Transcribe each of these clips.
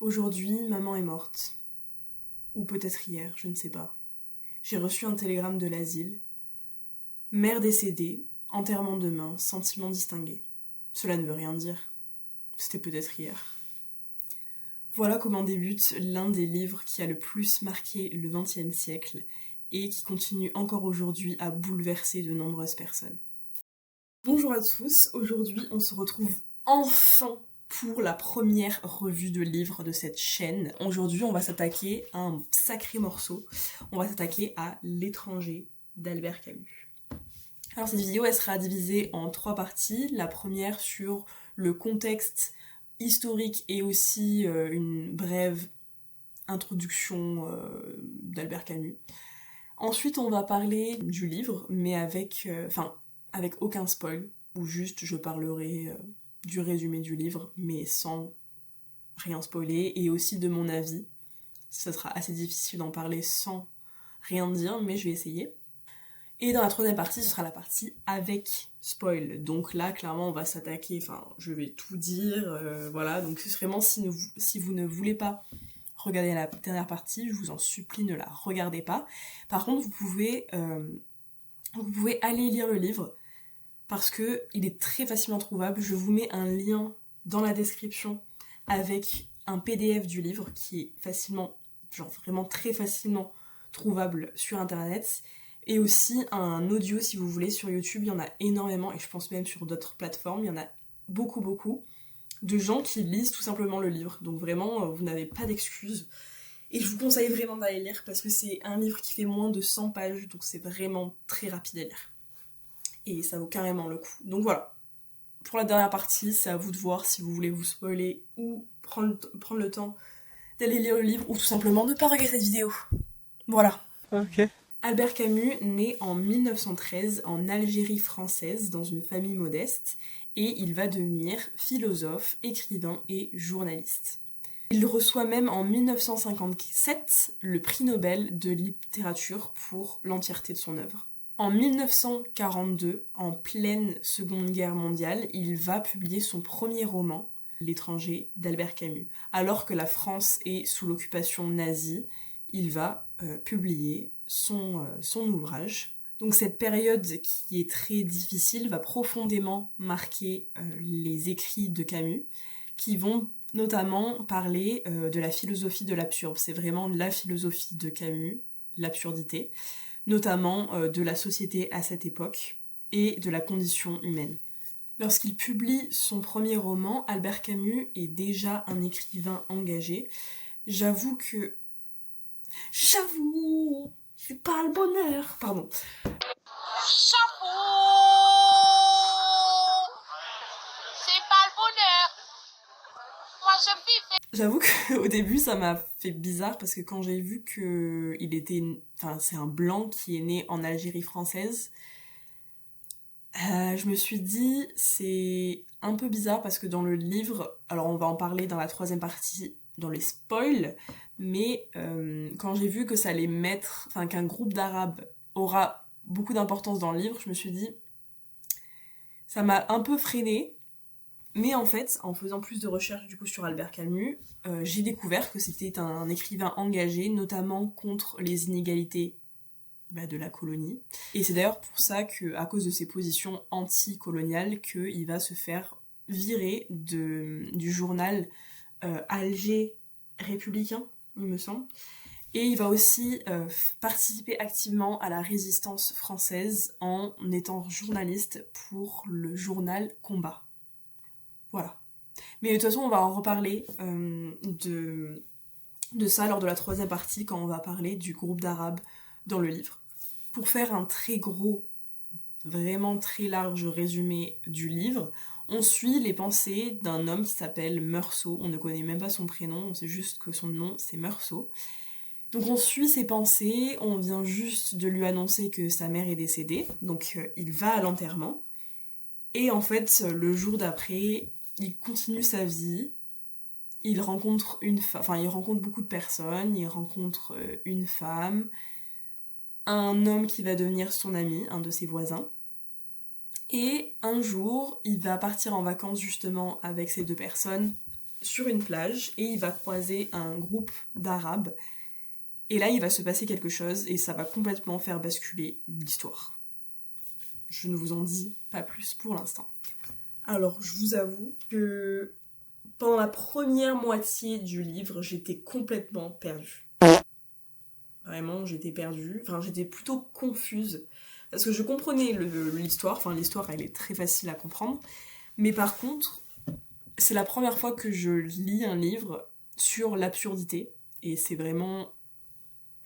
Aujourd'hui, maman est morte. Ou peut-être hier, je ne sais pas. J'ai reçu un télégramme de l'asile. Mère décédée, enterrement demain, sentiments distingués. Cela ne veut rien dire. C'était peut-être hier. Voilà comment débute l'un des livres qui a le plus marqué le XXe siècle et qui continue encore aujourd'hui à bouleverser de nombreuses personnes. Bonjour à tous, aujourd'hui on se retrouve enfin pour la première revue de livres de cette chaîne. Aujourd'hui on va s'attaquer à un sacré morceau, on va s'attaquer à L'étranger d'Albert Camus. Alors cette vidéo elle sera divisée en 3 parties, la première sur le contexte historique et aussi une brève introduction d'Albert Camus. Ensuite on va parler du livre mais avec aucun spoil, ou juste je parlerai du résumé du livre, mais sans rien spoiler, et aussi de mon avis. Ça sera assez difficile d'en parler sans rien dire, mais je vais essayer. Et dans la troisième partie, ce sera la partie avec spoil. Donc là, clairement, on va s'attaquer, je vais tout dire, voilà. Donc c'est vraiment, si vous ne voulez pas regarder la dernière partie, je vous en supplie, ne la regardez pas. Par contre, vous pouvez aller lire le livre, parce qu'il est très facilement trouvable. Je vous mets un lien dans la description avec un PDF du livre qui est facilement, vraiment très facilement trouvable sur internet, et aussi un audio si vous voulez sur YouTube. Il y en a énormément, et je pense même sur d'autres plateformes, il y en a beaucoup de gens qui lisent tout simplement le livre. Donc vraiment, vous n'avez pas d'excuses. Et je vous conseille vraiment d'aller lire, parce que c'est un livre qui fait moins de 100 pages, donc c'est vraiment très rapide à lire. Et ça vaut carrément le coup. Donc voilà. Pour la dernière partie, c'est à vous de voir si vous voulez vous spoiler ou prendre le temps d'aller lire le livre, ou tout simplement ne pas regarder cette vidéo. Voilà. Ok. Albert Camus naît en 1913 en Algérie française dans une famille modeste, et il va devenir philosophe, écrivain et journaliste. Il reçoit même en 1957 le prix Nobel de littérature pour l'entièreté de son œuvre. En 1942, en pleine Seconde Guerre mondiale, il va publier son premier roman, L'étranger d'Albert Camus. Alors que la France est sous l'occupation nazie, il va publier son ouvrage. Donc cette période qui est très difficile va profondément marquer les écrits de Camus, qui vont notamment parler de la philosophie de l'absurde. C'est vraiment la philosophie de Camus, l'absurdité, notamment de la société à cette époque et de la condition humaine. Lorsqu'il publie son premier roman, Albert Camus est déjà un écrivain engagé. J'avoue, c'est pas le bonheur, pardon. Chapeau, c'est pas le bonheur. Moi je vivais. J'avoue qu'au début ça m'a fait bizarre, parce que quand j'ai vu que c'est un blanc qui est né en Algérie française, je me suis dit c'est un peu bizarre, parce que dans le livre, alors on va en parler dans la troisième partie, dans les spoils, mais quand j'ai vu que ça allait qu'un groupe d'Arabes aura beaucoup d'importance dans le livre, je me suis dit ça m'a un peu freinée. Mais en fait, en faisant plus de recherches du coup sur Albert Camus, j'ai découvert que c'était un écrivain engagé, notamment contre les inégalités de la colonie. Et c'est d'ailleurs pour ça qu'à cause de ses positions anti-coloniales, qu'il va se faire virer du journal Alger républicain, il me semble. Et il va aussi participer activement à la résistance française en étant journaliste pour le journal Combat. Voilà. Mais de toute façon, on va en reparler de ça lors de la troisième partie, quand on va parler du groupe d'Arabes dans le livre. Pour faire un très gros, vraiment très large résumé du livre, on suit les pensées d'un homme qui s'appelle Meursault. On ne connaît même pas son prénom, on sait juste que son nom c'est Meursault. Donc on suit ses pensées, on vient juste de lui annoncer que sa mère est décédée, donc il va à l'enterrement. Et en fait, le jour d'après, il continue sa vie, il rencontre beaucoup de personnes, il rencontre une femme, un homme qui va devenir son ami, un de ses voisins. Et un jour, il va partir en vacances justement avec ces deux personnes sur une plage et il va croiser un groupe d'Arabes. Et là, il va se passer quelque chose et ça va complètement faire basculer l'histoire. Je ne vous en dis pas plus pour l'instant. Alors, je vous avoue que pendant la première moitié du livre, j'étais complètement perdue. Vraiment, j'étais perdue. Enfin, j'étais plutôt confuse. Parce que je comprenais l'histoire. Enfin, l'histoire, elle est très facile à comprendre. Mais par contre, c'est la première fois que je lis un livre sur l'absurdité. Et c'est vraiment...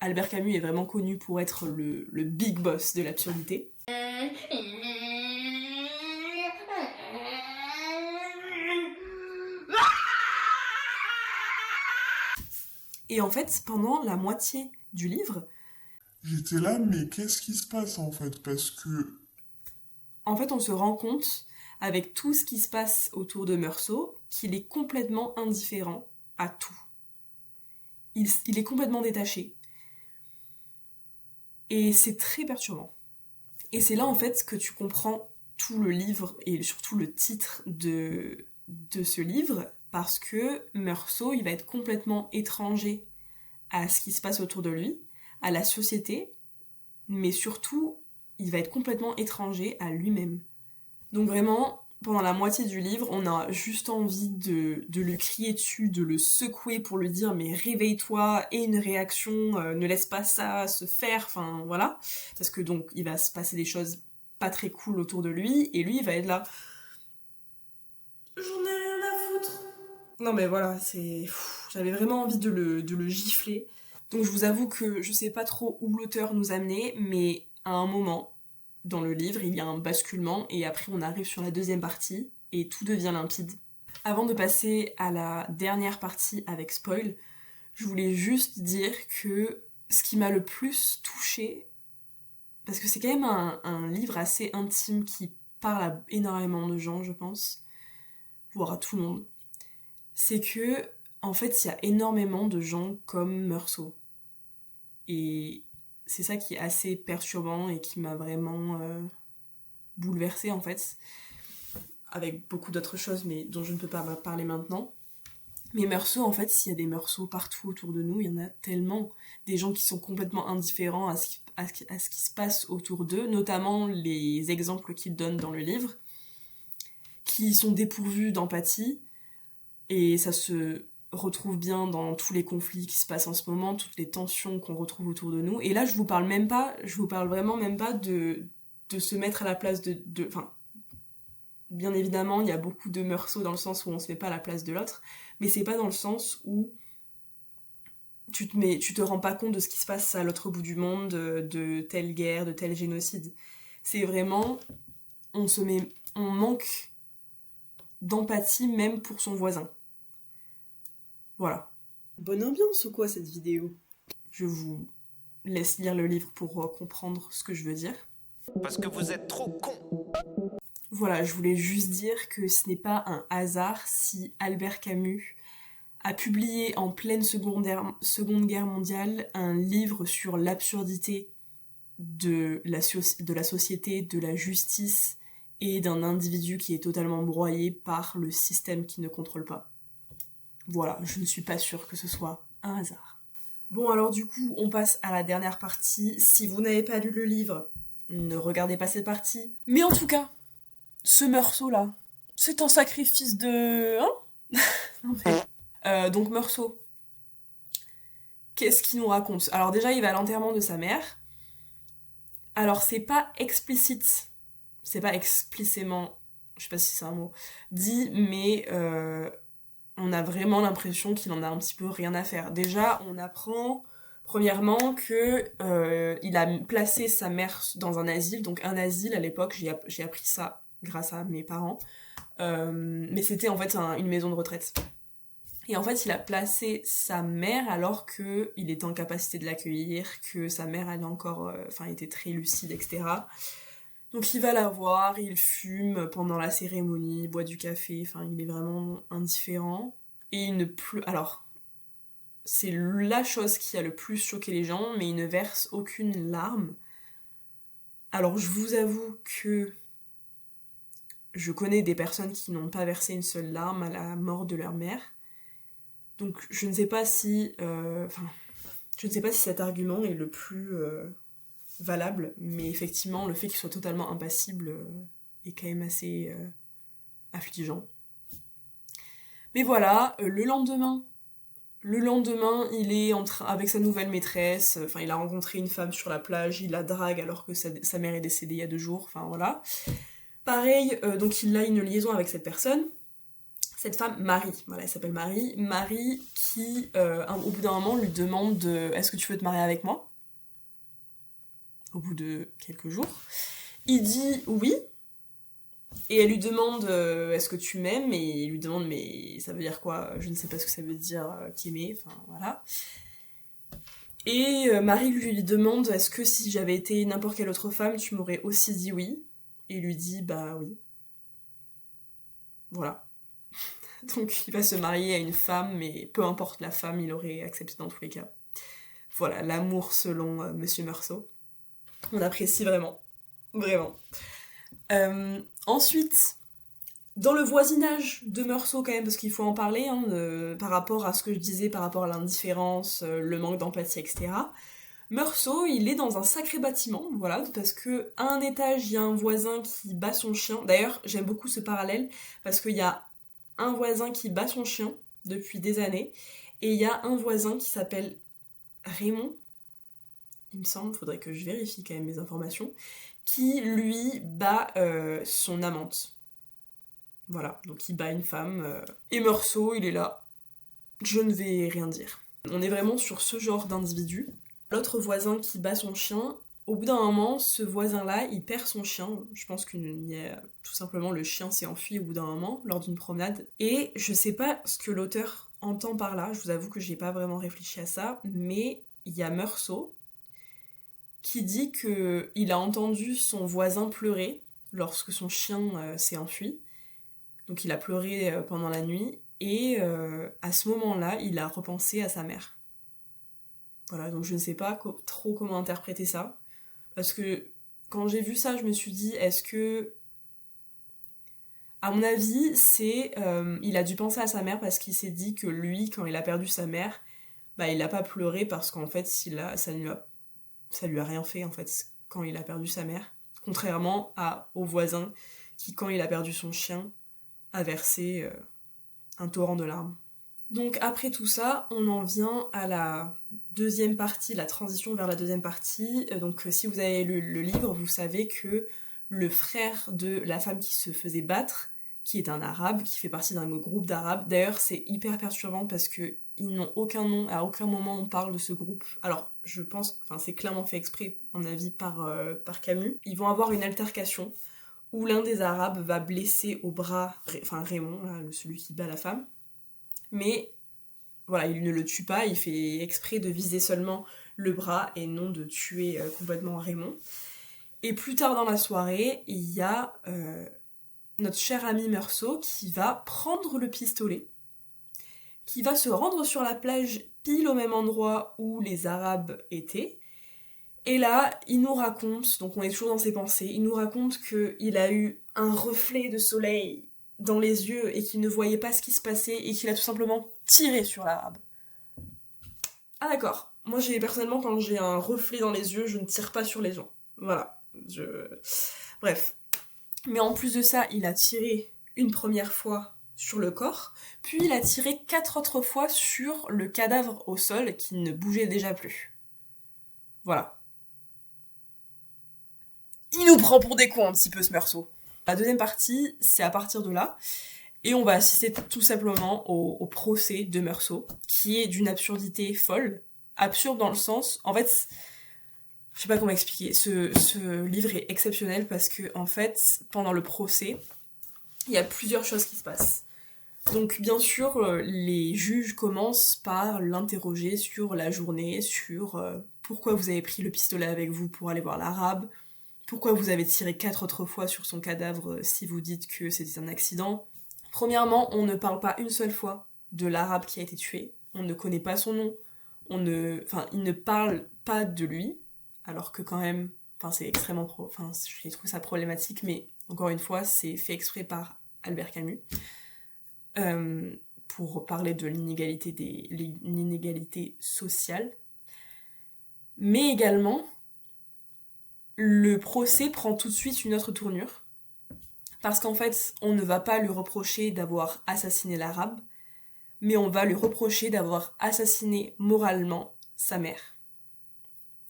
Albert Camus est vraiment connu pour être le big boss de l'absurdité. Et en fait, pendant la moitié du livre, j'étais là, mais qu'est-ce qui se passe en fait? Parce que en fait, on se rend compte, avec tout ce qui se passe autour de Meursault, qu'il est complètement indifférent à tout. Il est complètement détaché. Et c'est très perturbant. Et c'est là, en fait, que tu comprends tout le livre, et surtout le titre de ce livre, parce que Meursault, il va être complètement étranger à ce qui se passe autour de lui, à la société, mais surtout, il va être complètement étranger à lui-même. Donc vraiment, pendant la moitié du livre, on a juste envie de lui crier dessus, de le secouer pour lui dire mais réveille-toi, et une réaction, ne laisse pas ça se faire, enfin voilà. Parce que donc, il va se passer des choses pas très cool autour de lui, et lui, il va être là. J'en ai rien à foutre. Non mais voilà, j'avais vraiment envie de le gifler. Donc je vous avoue que je sais pas trop où l'auteur nous amenait, mais à un moment, dans le livre, il y a un basculement, et après on arrive sur la deuxième partie, et tout devient limpide. Avant de passer à la dernière partie avec spoil, je voulais juste dire que ce qui m'a le plus touchée, parce que c'est quand même un livre assez intime qui parle à énormément de gens, je pense, voire à tout le monde, c'est que, en fait, il y a énormément de gens comme Meursault. Et c'est ça qui est assez perturbant et qui m'a vraiment bouleversée, en fait. Avec beaucoup d'autres choses, mais dont je ne peux pas parler maintenant. Mais Meursault, en fait, s'il y a des Meursault partout autour de nous, il y en a tellement. Des gens qui sont complètement indifférents à ce qui se passe autour d'eux, notamment les exemples qu'ils donnent dans le livre, qui sont dépourvus d'empathie, et ça se retrouve bien dans tous les conflits qui se passent en ce moment, toutes les tensions qu'on retrouve autour de nous. Et là, je vous parle vraiment même pas de se mettre à la place enfin, bien évidemment, il y a beaucoup de Meursault dans le sens où on se met pas à la place de l'autre, mais c'est pas dans le sens où tu te rends pas compte de ce qui se passe à l'autre bout du monde, de telle guerre, de tel génocide. C'est vraiment, on manque d'empathie même pour son voisin. Voilà. Bonne ambiance ou quoi cette vidéo? Je vous laisse lire le livre pour comprendre ce que je veux dire. Parce que vous êtes trop con. Voilà, je voulais juste dire que ce n'est pas un hasard si Albert Camus a publié en pleine Seconde Guerre mondiale un livre sur l'absurdité de la société, de la justice et d'un individu qui est totalement broyé par le système qui ne contrôle pas. Voilà, je ne suis pas sûre que ce soit un hasard. Bon, alors du coup, on passe à la dernière partie. Si vous n'avez pas lu le livre, ne regardez pas cette partie. Mais en tout cas, ce Meursault-là, c'est un sacrifice de... Hein? Non mais... donc Meursault, qu'est-ce qu'il nous raconte? Alors déjà, il va à l'enterrement de sa mère. Alors c'est pas explicite, c'est pas explicitement, je sais pas si c'est un mot, dit, mais on a vraiment l'impression qu'il en a un petit peu rien à faire. Déjà, on apprend premièrement que il a placé sa mère dans un asile, donc un asile à l'époque, j'ai appris ça grâce à mes parents, mais c'était en fait une maison de retraite. Et en fait, il a placé sa mère alors qu'il était en capacité de l'accueillir, que sa mère allait encore, était très lucide, etc. Donc il va la voir, il fume pendant la cérémonie, il boit du café, il est vraiment indifférent. Et il ne pleut... Alors, c'est la chose qui a le plus choqué les gens, mais il ne verse aucune larme. Alors je vous avoue que je connais des personnes qui n'ont pas versé une seule larme à la mort de leur mère. Donc je ne sais pas si... je ne sais pas si cet argument est le plus valable, mais effectivement, le fait qu'il soit totalement impassible est quand même assez affligeant. Mais voilà, le lendemain, il est avec sa nouvelle maîtresse, enfin il a rencontré une femme sur la plage, il la drague alors que sa mère est décédée il y a 2 jours, enfin voilà. Pareil, donc il a une liaison avec cette personne, cette femme, Marie, voilà, elle s'appelle Marie. Marie qui, au bout d'un moment, lui demande est-ce que tu veux te marier avec moi ? Au bout de quelques jours. Il dit oui, et elle lui demande est-ce que tu m'aimes ? Et il lui demande mais ça veut dire quoi ? Je ne sais pas ce que ça veut dire t'aimer, enfin voilà. Et Marie lui demande est-ce que si j'avais été n'importe quelle autre femme, tu m'aurais aussi dit oui ? Et il lui dit bah oui. Voilà. Donc il va se marier à une femme, mais peu importe la femme, il aurait accepté dans tous les cas. Voilà, l'amour selon Monsieur Meursault. On apprécie vraiment. Vraiment. Ensuite, dans le voisinage de Meursault quand même, parce qu'il faut en parler, par rapport à ce que je disais, par rapport à l'indifférence, le manque d'empathie, etc. Meursault, il est dans un sacré bâtiment, voilà, parce que à un étage, il y a un voisin qui bat son chien. D'ailleurs, j'aime beaucoup ce parallèle, parce qu'il y a un voisin qui bat son chien depuis des années, et il y a un voisin qui s'appelle Raymond, il me semble, faudrait que je vérifie quand même mes informations, qui lui bat son amante. Voilà, donc il bat une femme, et Meursault, il est là, je ne vais rien dire. On est vraiment sur ce genre d'individu. L'autre voisin qui bat son chien, au bout d'un moment, ce voisin-là, il perd son chien. Je pense tout simplement le chien s'est enfui au bout d'un moment, lors d'une promenade. Et je sais pas ce que l'auteur entend par là, je vous avoue que j'ai pas vraiment réfléchi à ça, mais il y a Meursault qui dit qu'il a entendu son voisin pleurer lorsque son chien s'est enfui. Donc il a pleuré pendant la nuit, et à ce moment-là, il a repensé à sa mère. Voilà, donc je ne sais pas trop comment interpréter ça. Parce que quand j'ai vu ça, je me suis dit, est-ce que... À mon avis, il a dû penser à sa mère parce qu'il s'est dit que lui, quand il a perdu sa mère, bah il a pas pleuré parce qu'en fait, ça lui a rien fait, en fait, quand il a perdu sa mère. Contrairement au voisin qui, quand il a perdu son chien, a versé un torrent de larmes. Donc après tout ça, on en vient à la deuxième partie, la transition vers la deuxième partie. Donc si vous avez lu le livre, vous savez que le frère de la femme qui se faisait battre, qui est un arabe, qui fait partie d'un groupe d'arabes, d'ailleurs c'est hyper perturbant parce que ils n'ont aucun nom, à aucun moment on parle de ce groupe. Alors je pense, c'est clairement fait exprès, à mon avis, par Camus. Ils vont avoir une altercation où l'un des arabes va blesser au bras, Raymond, là, celui qui bat la femme. Mais voilà, il ne le tue pas, il fait exprès de viser seulement le bras et non de tuer complètement Raymond. Et plus tard dans la soirée, il y a notre cher ami Meursault qui va prendre le pistolet, qui va se rendre sur la plage pile au même endroit où les Arabes étaient. Et là, il nous raconte, donc on est toujours dans ses pensées, il nous raconte qu'il a eu un reflet de soleil dans les yeux et qu'il ne voyait pas ce qui se passait et qu'il a tout simplement tiré sur l'arabe. Ah d'accord, moi personnellement quand j'ai un reflet dans les yeux, je ne tire pas sur les gens. Voilà, bref. Mais en plus de ça, il a tiré une première fois sur le corps, puis il a tiré 4 autres fois sur le cadavre au sol qui ne bougeait déjà plus. Voilà. Il nous prend pour des cons un petit peu ce Meursault. La deuxième partie, c'est à partir de là, et on va assister tout simplement au procès de Meursault, qui est d'une absurdité folle. Absurde dans le sens, en fait, je sais pas comment expliquer, ce livre est exceptionnel parce que, en fait, pendant le procès, il y a plusieurs choses qui se passent. Donc, bien sûr, les juges commencent par l'interroger sur la journée, sur pourquoi vous avez pris le pistolet avec vous pour aller voir l'arabe, pourquoi vous avez tiré 4 autres fois sur son cadavre si vous dites que c'était un accident. Premièrement, on ne parle pas une seule fois de l'arabe qui a été tué, on ne connaît pas son nom, il ne parle pas de lui, alors que quand même, c'est extrêmement j'ai trouvé ça problématique, mais encore une fois, c'est fait exprès par Albert Camus. pour parler de l'inégalité sociale. Mais également, le procès prend tout de suite une autre tournure. Parce qu'en fait, on ne va pas lui reprocher d'avoir assassiné l'arabe, mais on va lui reprocher d'avoir assassiné moralement sa mère.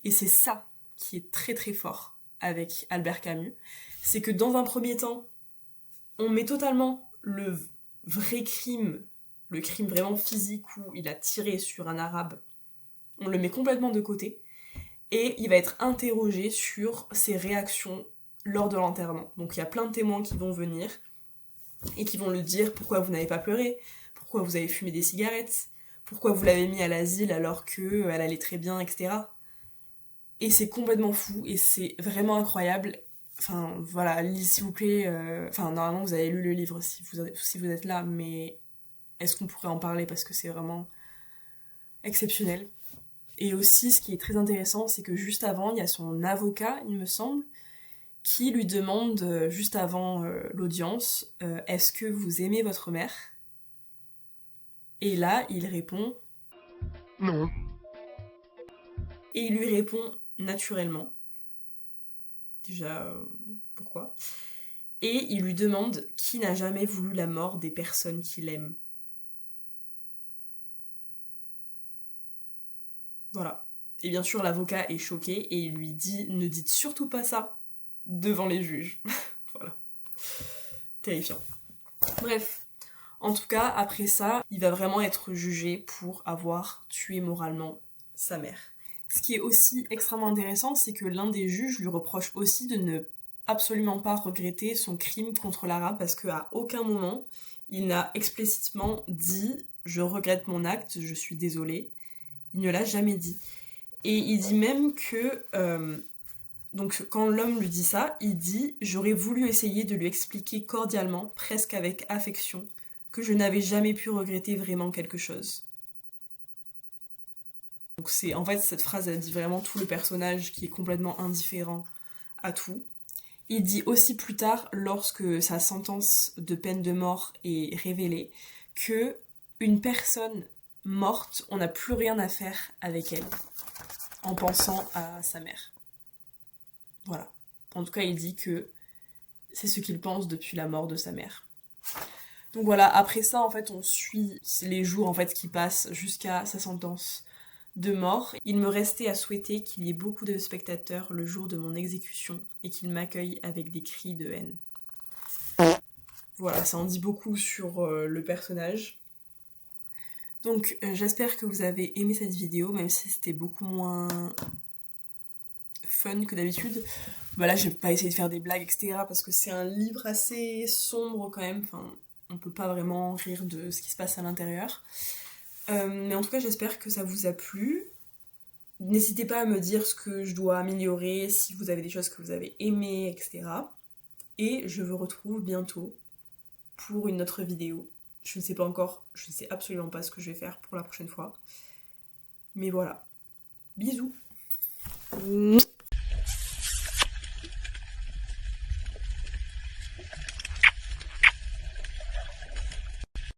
Et c'est ça qui est très très fort avec Albert Camus. C'est que dans un premier temps, on met totalement le vrai crime, le crime vraiment physique où il a tiré sur un arabe, on le met complètement de côté, et il va être interrogé sur ses réactions lors de l'enterrement. Donc il y a plein de témoins qui vont venir et qui vont lui dire pourquoi vous n'avez pas pleuré, pourquoi vous avez fumé des cigarettes, pourquoi vous l'avez mis à l'asile alors qu'elle allait très bien, etc. Et c'est complètement fou et c'est vraiment incroyable. Enfin voilà, s'il vous plaît, normalement vous avez lu le livre si vous êtes là, mais est-ce qu'on pourrait en parler parce que c'est vraiment exceptionnel. Et aussi ce qui est très intéressant, c'est que juste avant, il y a son avocat, il me semble, qui lui demande, juste avant l'audience, est-ce que vous aimez votre mère ? Et là, il répond Non. Et il lui répond naturellement. Déjà, pourquoi ? Et il lui demande qui n'a jamais voulu la mort des personnes qu'il aime. Voilà. Et bien sûr, l'avocat est choqué et il lui dit « Ne dites surtout pas ça devant les juges. » Voilà. Terrifiant. Bref. En tout cas, après ça, il va vraiment être jugé pour avoir tué moralement sa mère. Ce qui est aussi extrêmement intéressant, c'est que l'un des juges lui reproche aussi de ne absolument pas regretter son crime contre l'arabe parce qu'à aucun moment, il n'a explicitement dit « Je regrette mon acte, je suis désolé ». Il ne l'a jamais dit. Et il dit même que... donc quand l'homme lui dit ça, il dit « J'aurais voulu essayer de lui expliquer cordialement, presque avec affection, que je n'avais jamais pu regretter vraiment quelque chose. » Donc en fait, cette phrase, elle dit vraiment tout le personnage qui est complètement indifférent à tout. Il dit aussi plus tard, lorsque sa sentence de peine de mort est révélée, que une personne morte, on n'a plus rien à faire avec elle, en pensant à sa mère. Voilà. En tout cas, il dit que c'est ce qu'il pense depuis la mort de sa mère. Donc voilà, après ça, en fait, on suit les jours en fait qui passent jusqu'à sa sentence de mort. Il me restait à souhaiter qu'il y ait beaucoup de spectateurs le jour de mon exécution et qu'ils m'accueillent avec des cris de haine. Voilà, ça en dit beaucoup sur le personnage. Donc j'espère que vous avez aimé cette vidéo, même si c'était beaucoup moins fun que d'habitude. Voilà, je vais pas essayer de faire des blagues, etc. parce que c'est un livre assez sombre quand même. Enfin, on peut pas vraiment rire de ce qui se passe à l'intérieur. Mais en tout cas, j'espère que ça vous a plu. N'hésitez pas à me dire ce que je dois améliorer, si vous avez des choses que vous avez aimées, etc. Et je vous retrouve bientôt pour une autre vidéo. Je ne sais pas encore, je ne sais absolument pas ce que je vais faire pour la prochaine fois. Mais voilà. Bisous.